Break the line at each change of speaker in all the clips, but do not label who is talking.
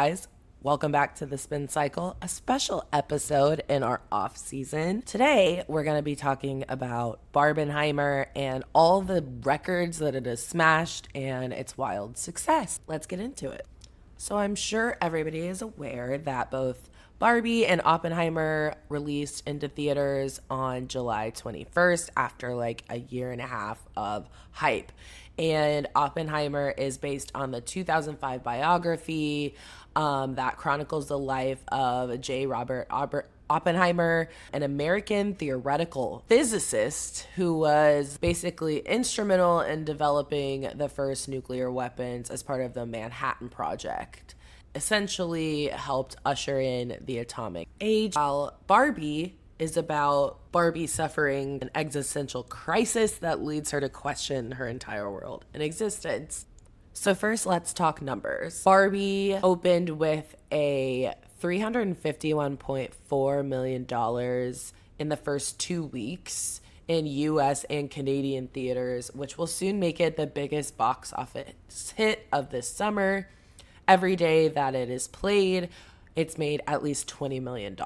guys. Welcome back to the Spin Cycle, a special episode in our off season. Today, we're going to be talking about Barbenheimer and all the records that it has smashed and its wild success. Let's get into it. So I'm sure everybody is aware that both Barbie and Oppenheimer released into theaters on July 21st after like a year and a half of hype. And Oppenheimer is based on the 2005 biography that chronicles the life of J. Robert Oppenheimer, an American theoretical physicist who was basically instrumental in developing the first nuclear weapons as part of the Manhattan Project. Essentially helped usher in the atomic age, while Barbie is about Barbie suffering an existential crisis that leads her to question her entire world and existence. So first, let's talk numbers. Barbie opened with a $351.4 million in the first 2 weeks in US and Canadian theaters, which will soon make it the biggest box office hit of this summer. Every day that it is played, it's made at least $20 million.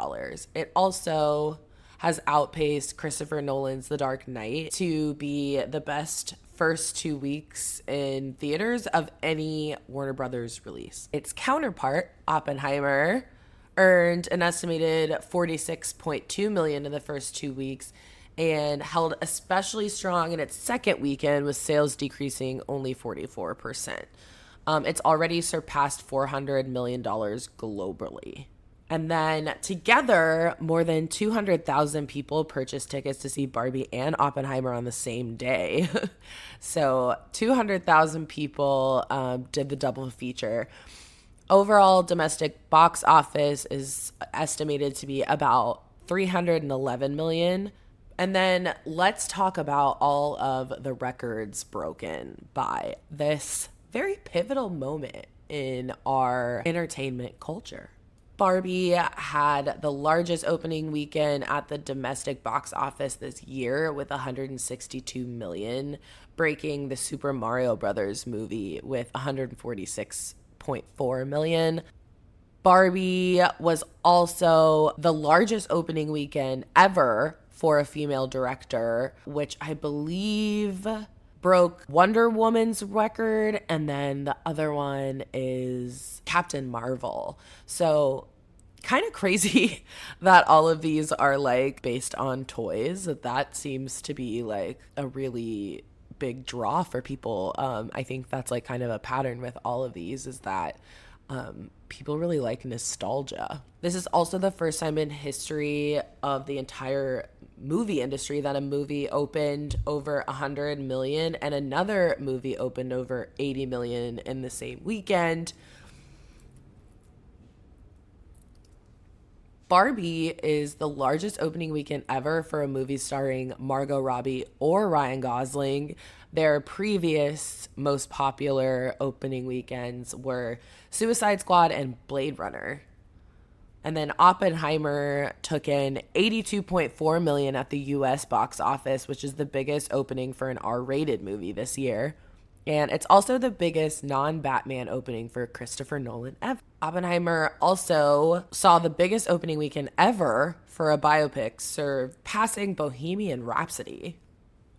It also has outpaced Christopher Nolan's The Dark Knight to be the best first 2 weeks in theaters of any Warner Brothers release. Its counterpart, Oppenheimer, earned an estimated $46.2 million in the first 2 weeks and held especially strong in its second weekend, with sales decreasing only 44%. It's already surpassed $400 million globally. And then together, more than 200,000 people purchased tickets to see Barbie and Oppenheimer on the same day. So 200,000 people did the double feature. Overall, domestic box office is estimated to be about $311 million. And then let's talk about all of the records broken by this very pivotal moment in our entertainment culture. Barbie had the largest opening weekend at the domestic box office this year with $162 million, breaking the Super Mario Brothers movie with $146.4 million. Barbie was also the largest opening weekend ever for a female director, which I believe broke Wonder Woman's record, and then the other one is Captain Marvel. So kind of crazy that all of these are like based on toys. That seems to be like a really big draw for people. I think that's like kind of a pattern with all of these, is that people really like nostalgia. This is also the first time in history of the entire movie industry that a movie opened over 100 million and another movie opened over 80 million in the same weekend. Barbie is the largest opening weekend ever for a movie starring Margot Robbie or Ryan Gosling. Their previous most popular opening weekends were Suicide Squad and Blade Runner. And then Oppenheimer took in $82.4 million at the US box office, which is the biggest opening for an R-rated movie this year. And it's also the biggest non-Batman opening for Christopher Nolan ever. Oppenheimer also saw the biggest opening weekend ever for a biopic, surpassing Bohemian Rhapsody.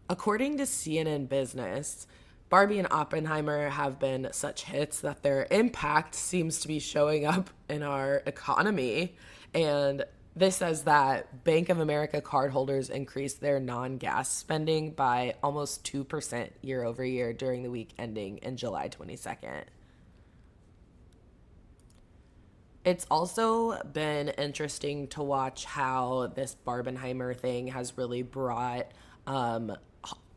According to CNN Business, Barbie and Oppenheimer have been such hits that their impact seems to be showing up in our economy. And this says that Bank of America cardholders increased their non-gas spending by almost 2% year over year during the week ending in July 22nd. It's also been interesting to watch how this Barbenheimer thing has really brought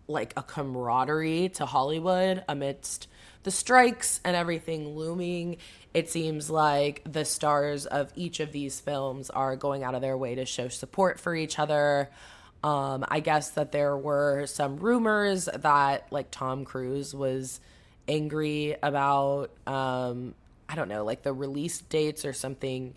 like a camaraderie to Hollywood amidst the strikes and everything looming. It seems like the stars of each of these films are going out of their way to show support for each other. I guess that there were some rumors that like Tom Cruise was angry about, I don't know, like the release dates or something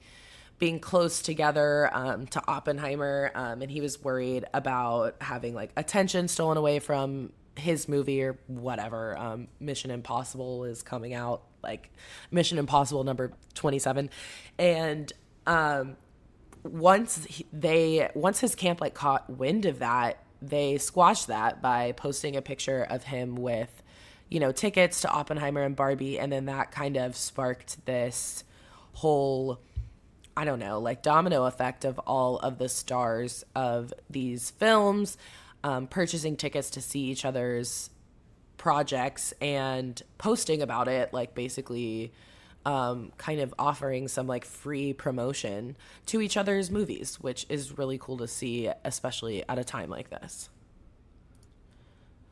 being close together to Oppenheimer, and he was worried about having like attention stolen away from his movie or whatever. Mission Impossible is coming out like Mission Impossible number 27. And once his camp like caught wind of that, they squashed that by posting a picture of him with, tickets to Oppenheimer and Barbie, and then that kind of sparked this whole, I don't know, like domino effect of all of the stars of these films purchasing tickets to see each other's projects and posting about it, like basically kind of offering some like free promotion to each other's movies, which is really cool to see, especially at a time like this.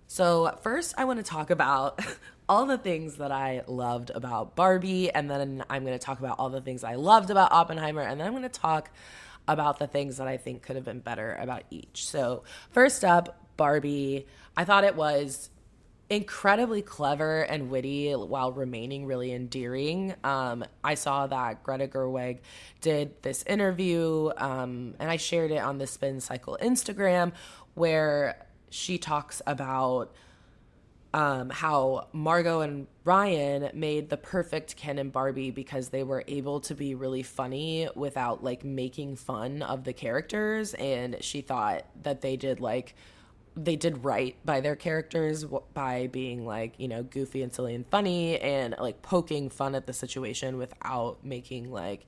So, first, I want to talk about all the things that I loved about Barbie, and then I'm going to talk about all the things I loved about Oppenheimer, and then I'm going to talk about the things that I think could have been better about each. So, first up, Barbie. I thought it was incredibly clever and witty while remaining really endearing. I saw that Greta Gerwig did this interview, and I shared it on the Spin Cycle Instagram, where she talks about how Margot and Ryan made the perfect Ken and Barbie because they were able to be really funny without like making fun of the characters. And she thought that they did right by their characters by being like, goofy and silly and funny and like poking fun at the situation without making like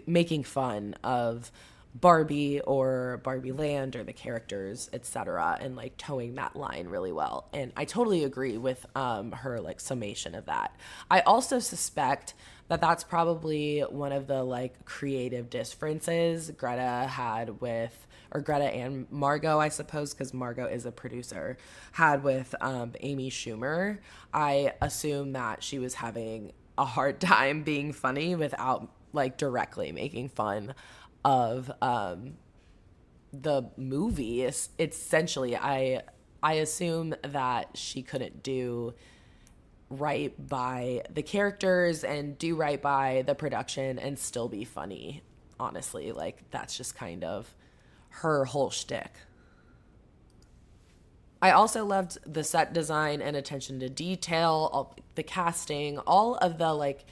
making fun of Barbie or Barbie Land or the characters, etc., and like towing that line really well. And I totally agree with her like summation of that. I also suspect that that's probably one of the like creative differences Greta had with, or Greta and Margot, I suppose, because Margot is a producer, had with Amy Schumer. I assume that she was having a hard time being funny without like directly making fun of the movie. It's essentially, I assume that she couldn't do right by the characters and do right by the production and still be funny. Honestly, like that's just kind of her whole shtick. I also loved the set design and attention to detail, all, the casting, all of the like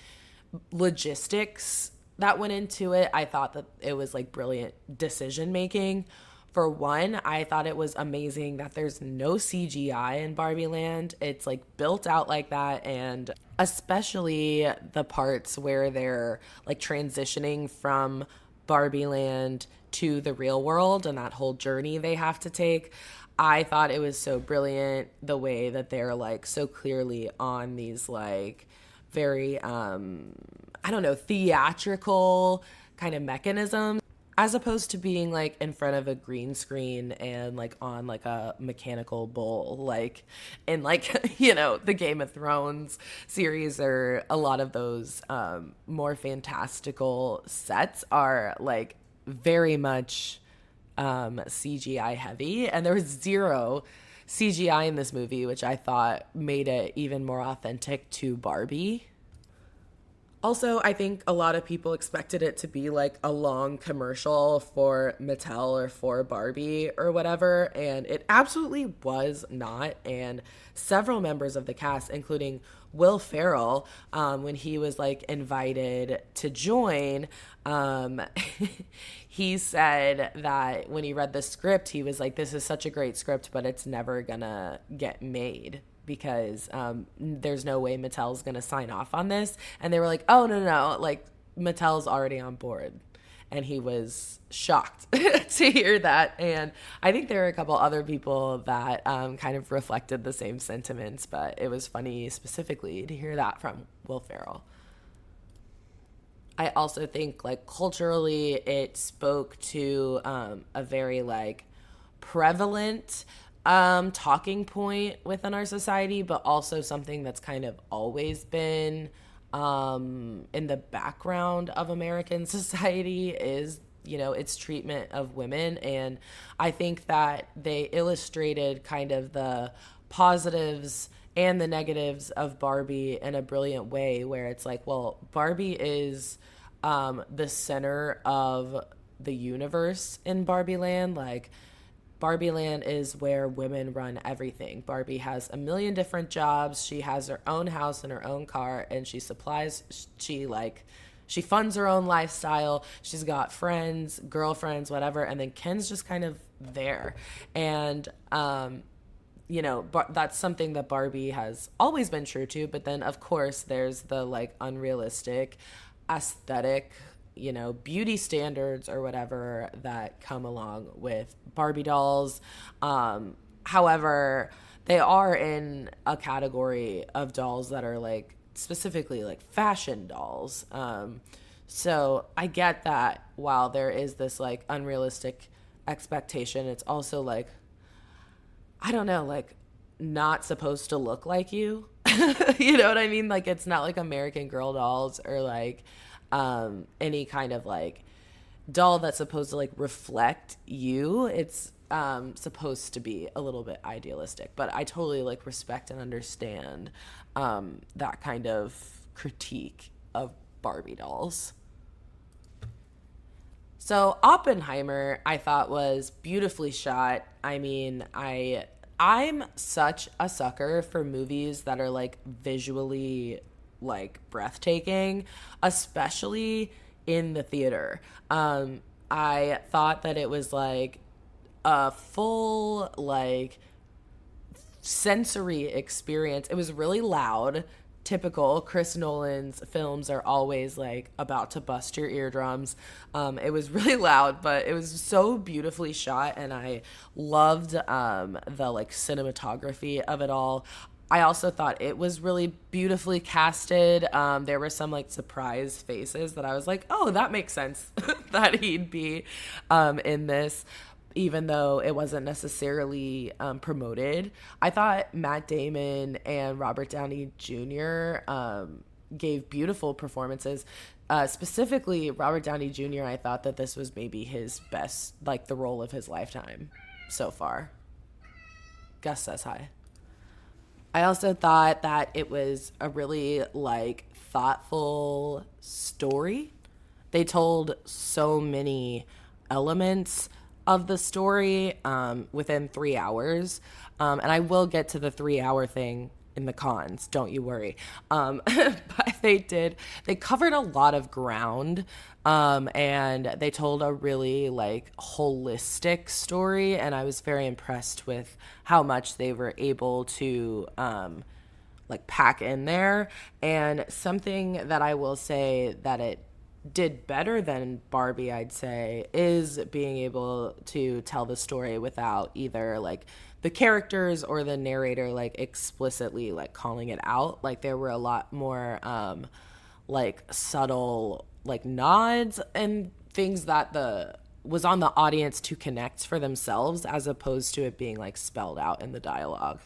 logistics that went into it. I thought that it was like brilliant decision making. For one, I thought it was amazing that there's no CGI in Barbie Land. It's like built out like that, and especially the parts where they're like transitioning from Barbie Land to the real world and that whole journey they have to take. I thought it was so brilliant the way that they're like so clearly on these like very I don't know, theatrical kind of mechanisms, as opposed to being like in front of a green screen and like on like a mechanical bull, like in like the Game of Thrones series, or a lot of those more fantastical sets are like very much CGI heavy, and there was zero CGI in this movie, which I thought made it even more authentic to Barbie. Also, I think a lot of people expected it to be like a long commercial for Mattel or for Barbie or whatever, and it absolutely was not. And several members of the cast, including Will Ferrell, when he was like invited to join, he said that when he read the script, he was like, "This is such a great script, but it's never gonna get made." Because there's no way Mattel's going to sign off on this. And they were like, oh, no, like Mattel's already on board. And he was shocked to hear that. And I think there were a couple other people that kind of reflected the same sentiments, but it was funny specifically to hear that from Will Ferrell. I also think like culturally it spoke to a very like prevalent talking point within our society, but also something that's kind of always been in the background of American society is, its treatment of women. And I think that they illustrated kind of the positives and the negatives of Barbie in a brilliant way, where it's like, well, Barbie is the center of the universe in Barbie Land. Like, Barbie Land is where women run everything. Barbie has a million different jobs. She has her own house and her own car, and she funds her own lifestyle. She's got friends, girlfriends, whatever, and then Ken's just kind of there. And that's something that Barbie has always been true to. But then, of course, there's the like unrealistic aesthetic, beauty standards or whatever that come along with Barbie dolls. However, they are in a category of dolls that are like specifically like fashion dolls. So I get that while there is this like unrealistic expectation, it's also like, I don't know, like not supposed to look like you. You know what I mean? Like it's not like American Girl dolls or like any kind of like doll that's supposed to like reflect you. It's supposed to be a little bit idealistic, but I totally like respect and understand that kind of critique of Barbie dolls. So Oppenheimer, I thought was beautifully shot. I mean, I'm such a sucker for movies that are like visually like breathtaking, especially in the theater. I thought that it was like a full like sensory experience. It was really loud. Typical Chris Nolan's films are always like about to bust your eardrums. It was really loud, but it was so beautifully shot, and I loved the like cinematography of it all. I also thought it was really beautifully casted. There were some like surprise faces that I was like, oh, that makes sense that he'd be in this, even though it wasn't necessarily promoted. I thought Matt Damon and Robert Downey Jr. Gave beautiful performances. Specifically, Robert Downey Jr., I thought that this was maybe his best, like the role of his lifetime so far. Gus says hi. I also thought that it was a really like thoughtful story. They told so many elements of the story within 3 hours. And I will get to the 3 hour thing in the cons, don't you worry. But they covered a lot of ground, and they told a really like holistic story, and I was very impressed with how much they were able to like pack in there. And something that I will say that it did better than Barbie, I'd say, is being able to tell the story without either like the characters or the narrator like explicitly like calling it out. Like there were a lot more like subtle like nods and things that the was on the audience to connect for themselves, as opposed to it being like spelled out in the dialogue.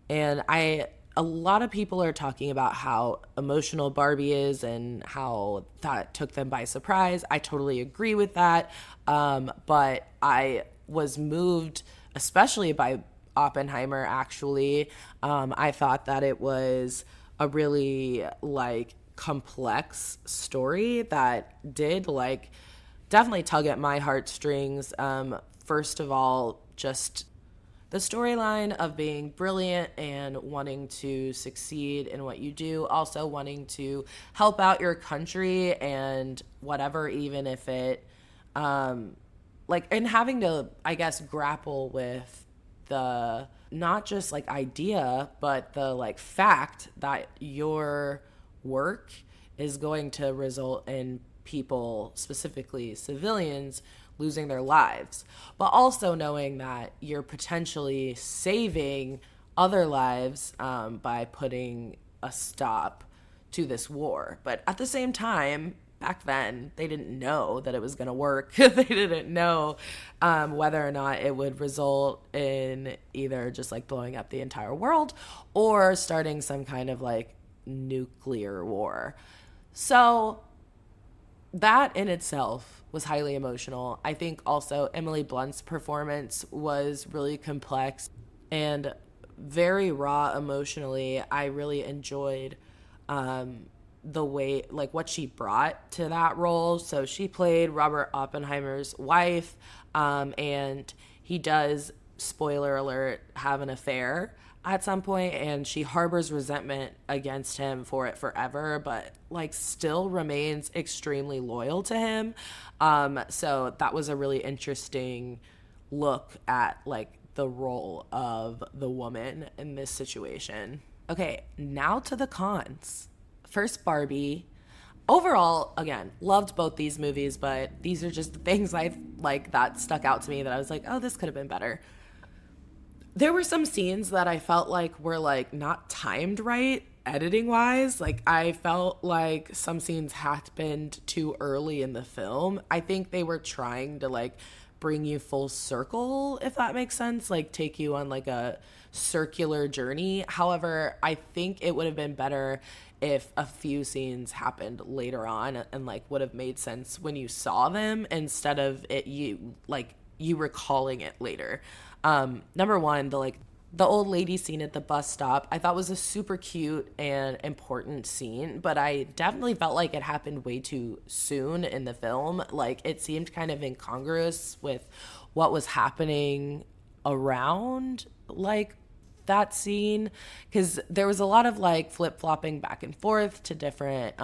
And a lot of people are talking about how emotional Barbie is and how that took them by surprise. I totally agree with that. But I was moved, especially by Oppenheimer, actually. I thought that it was a really like complex story that did like definitely tug at my heartstrings. First of all, just the storyline of being brilliant and wanting to succeed in what you do, also wanting to help out your country and whatever, even if it, and having to, I guess, grapple with the, not just like idea, but the like fact that your work is going to result in people, specifically civilians, losing their lives, but also knowing that you're potentially saving other lives by putting a stop to this war. But at the same time, back then, they didn't know that it was going to work. They didn't know whether or not it would result in either just like blowing up the entire world or starting some kind of like nuclear war. So that in itself was highly emotional. I think also Emily Blunt's performance was really complex and very raw emotionally. I really enjoyed the way, like what she brought to that role. So she played Robert Oppenheimer's wife, and he does, spoiler alert, have an affair at some point, and she harbors resentment against him for it forever, but like still remains extremely loyal to him. So that was a really interesting look at like the role of the woman in this situation. Okay, now to the cons. First, Barbie. Overall, again, loved both these movies, but these are just the things I like that stuck out to me that I was like, oh, this could have been better. There were some scenes that I felt like were like not timed right editing wise. Like I felt like some scenes happened too early in the film. I think they were trying to like bring you full circle, if that makes sense, like take you on like a circular journey. However, I think it would have been better if a few scenes happened later on and like would have made sense when you saw them instead of it you recalling it later. Number one, the old lady scene at the bus stop, I thought was a super cute and important scene, but I definitely felt like it happened way too soon in the film. Like it seemed kind of incongruous with what was happening around like that scene, because there was a lot of like flip-flopping back and forth to different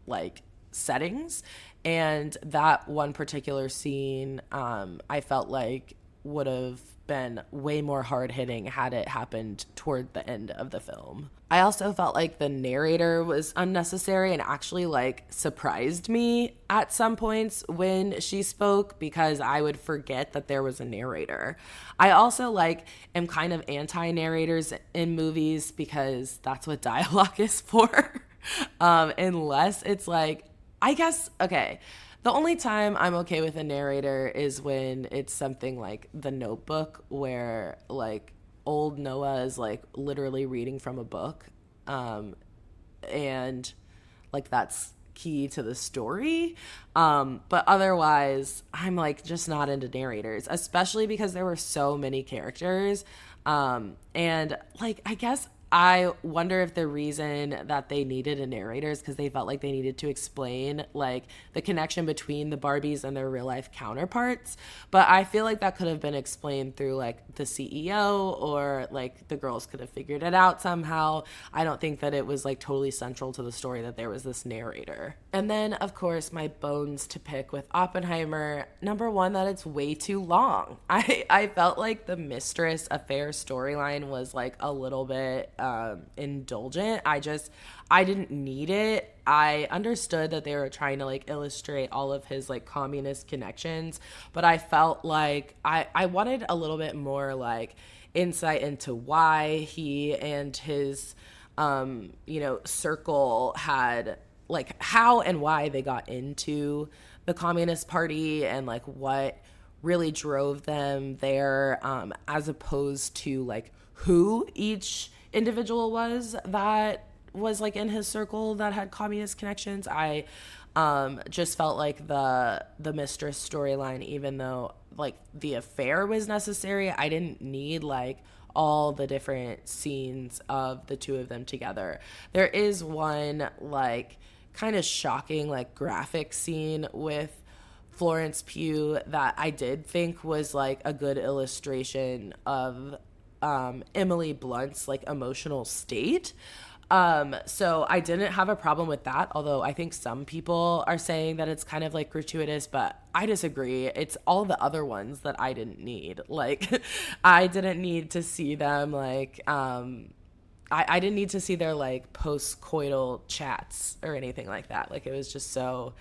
like settings, and that one particular scene I felt like would have been way more hard hitting had it happened toward the end of the film. I also felt like the narrator was unnecessary and actually like surprised me at some points when she spoke, because I would forget that there was a narrator. I also like am kind of anti narrators in movies because that's what dialogue is for. Unless it's like, I guess, okay, the only time I'm okay with a narrator is when it's something like The Notebook, where like old Noah is like literally reading from a book. And like that's key to the story. But otherwise, I'm like just not into narrators, especially because there were so many characters. And like, I guess I wonder if the reason that they needed a narrator is because they felt like they needed to explain like the connection between the Barbies and their real life counterparts. But I feel like that could have been explained through like the CEO, or like the girls could have figured it out somehow. I don't think that it was like totally central to the story that there was this narrator. And then of course my bones to pick with Oppenheimer. Number one, that it's way too long. I felt like the mistress affair storyline was like a little bit indulgent. I didn't need it. I understood that they were trying to like illustrate all of his like communist connections, but I felt like I wanted a little bit more like insight into why he and his circle had like how and why they got into the Communist Party, and like what really drove them there, as opposed to like who each individual was that was like in his circle that had communist connections. I just felt like the mistress storyline, even though like the affair was necessary, I didn't need like all the different scenes of the two of them together. There is one like kind of shocking like graphic scene with Florence Pugh that I did think was like a good illustration of Emily Blunt's like emotional state. So I didn't have a problem with that, although I think some people are saying that it's kind of like gratuitous, but I disagree. It's all the other ones that I didn't need. Like I didn't need to see them like I didn't need to see their like post-coital chats or anything like that. Like it was just so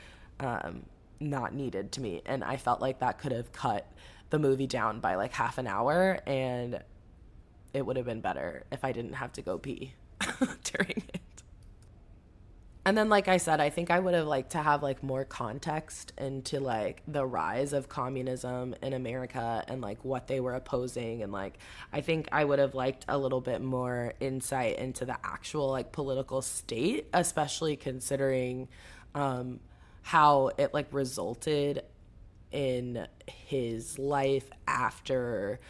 not needed to me, and I felt like that could have cut the movie down by like half an hour, and it would have been better if I didn't have to go pee during it. And then, like I said, I think I would have liked to have like more context into like the rise of communism in America and like what they were opposing. And like, I think I would have liked a little bit more insight into the actual like political state, especially considering how it like resulted in his life after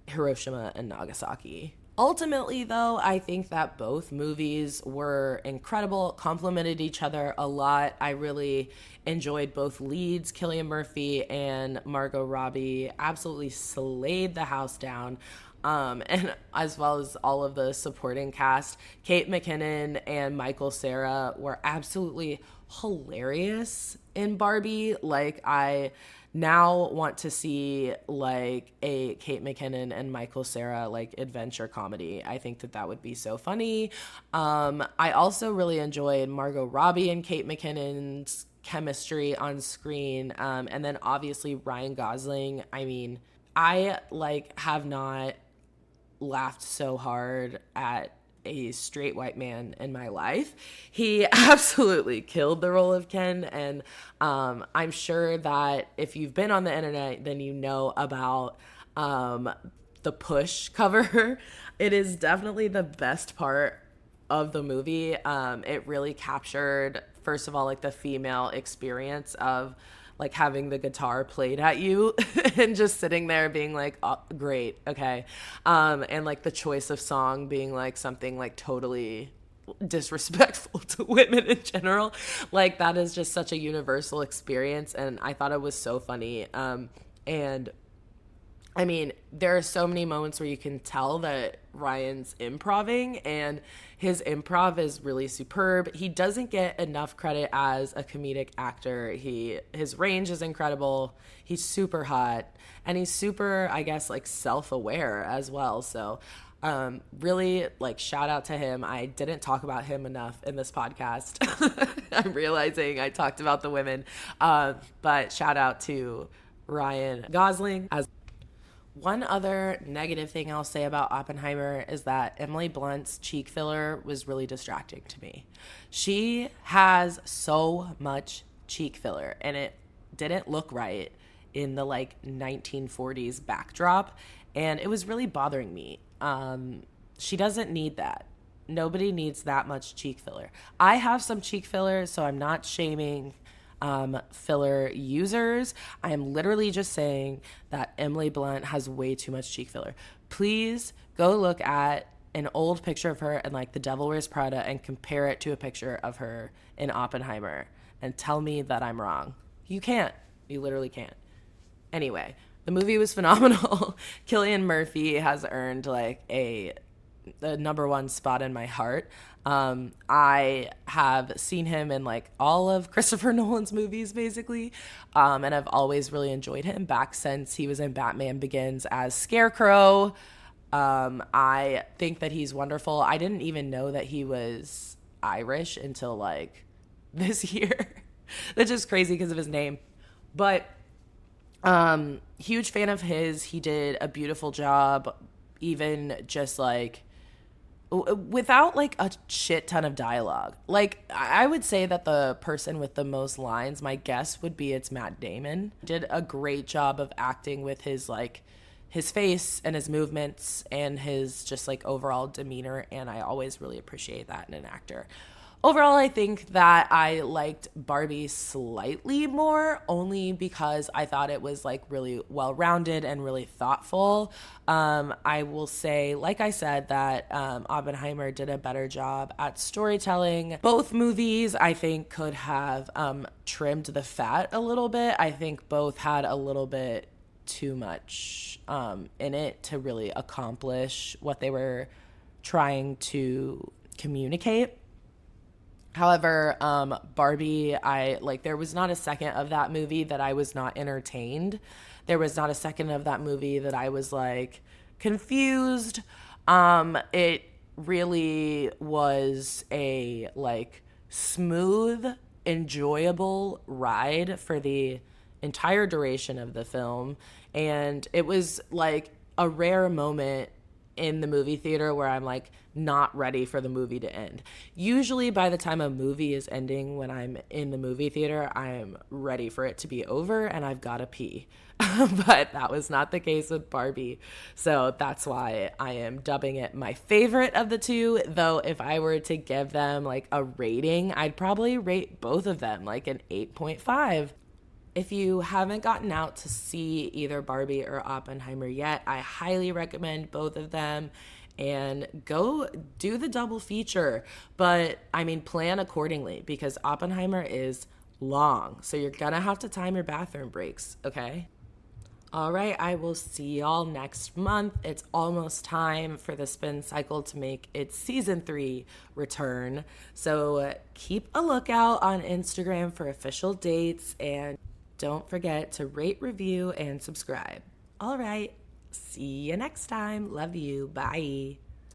Hiroshima and Nagasaki. Ultimately, though, I think that both movies were incredible, complemented each other a lot. I really enjoyed both leads. Cillian Murphy and Margot Robbie absolutely slayed the house down. And as well as all of the supporting cast, Kate McKinnon and Michael Cera were absolutely hilarious in Barbie. Like, I now want to see like a Kate McKinnon and Michael Cera like adventure comedy. I think that that would be so funny. I also really enjoyed Margot Robbie and Kate McKinnon's chemistry on screen, and then obviously Ryan Gosling. I mean, I like have not laughed so hard at a straight white man in my life. He absolutely killed the role of Ken, and I'm sure that if you've been on the internet, then you know about the Push cover. It is definitely the best part of the movie. It really captured, first of all, like the female experience of like having the guitar played at you and just sitting there being like, oh, great, okay. And like the choice of song being like something like totally disrespectful to women in general. Like that is just such a universal experience, and I thought it was so funny. And I mean, there are so many moments where you can tell that Ryan's improving, and his improv is really superb. He doesn't get enough credit as a comedic actor. His range is incredible. He's super hot, and he's super, I guess, like self-aware as well. So really like shout out to him. I didn't talk about him enough in this podcast. I'm realizing I talked about the women, but shout out to Ryan Gosling. As one other negative thing I'll say about Oppenheimer is that Emily Blunt's cheek filler was really distracting to me. She has so much cheek filler, and it didn't look right in the like 1940s backdrop, and it was really bothering me. She doesn't need that. Nobody needs that much cheek filler. I have some cheek filler, so I'm not shaming filler users. I am literally just saying that Emily Blunt has way too much cheek filler. Please go look at an old picture of her in like The Devil Wears Prada and compare it to a picture of her in Oppenheimer and tell me that I'm wrong. You can't. You literally can't. Anyway, the movie was phenomenal. Cillian Murphy has earned like the number one spot in my heart. I have seen him in like all of Christopher Nolan's movies basically, and I've always really enjoyed him back since he was in Batman Begins as Scarecrow. I think that he's wonderful. I didn't even know that he was Irish until like this year. That's just crazy because of his name. But huge fan of his. He did a beautiful job, even just like without like a shit ton of dialogue. Like I would say that the person with the most lines, my guess would be it's Matt Damon. Did a great job of acting with his like his face and his movements and his just like overall demeanor, and I always really appreciate that in an actor. Overall, I think that I liked Barbie slightly more, only because I thought it was like really well-rounded and really thoughtful. I will say, like I said, that Oppenheimer did a better job at storytelling. Both movies, I think, could have trimmed the fat a little bit. I think both had a little bit too much in it to really accomplish what they were trying to communicate. However, Barbie, there was not a second of that movie that I was not entertained. There was not a second of that movie that I was like confused. It really was a like smooth, enjoyable ride for the entire duration of the film. And it was like a rare moment in the movie theater where I'm like not ready for the movie to end. Usually by the time a movie is ending when I'm in the movie theater, I'm ready for it to be over and I've got to pee. But that was not the case with Barbie. So that's why I am dubbing it my favorite of the two. Though if I were to give them like a rating, I'd probably rate both of them like an 8.5. If you haven't gotten out to see either Barbie or Oppenheimer yet, I highly recommend both of them. and go do the double feature. But I mean, plan accordingly because Oppenheimer is long. So you're gonna have to time your bathroom breaks, okay? All right, I will see y'all next month. It's almost time for the spin cycle to make its season 3 return. So keep a lookout on Instagram for official dates and don't forget to rate, review, and subscribe. All right, see you next time. Love you. Bye.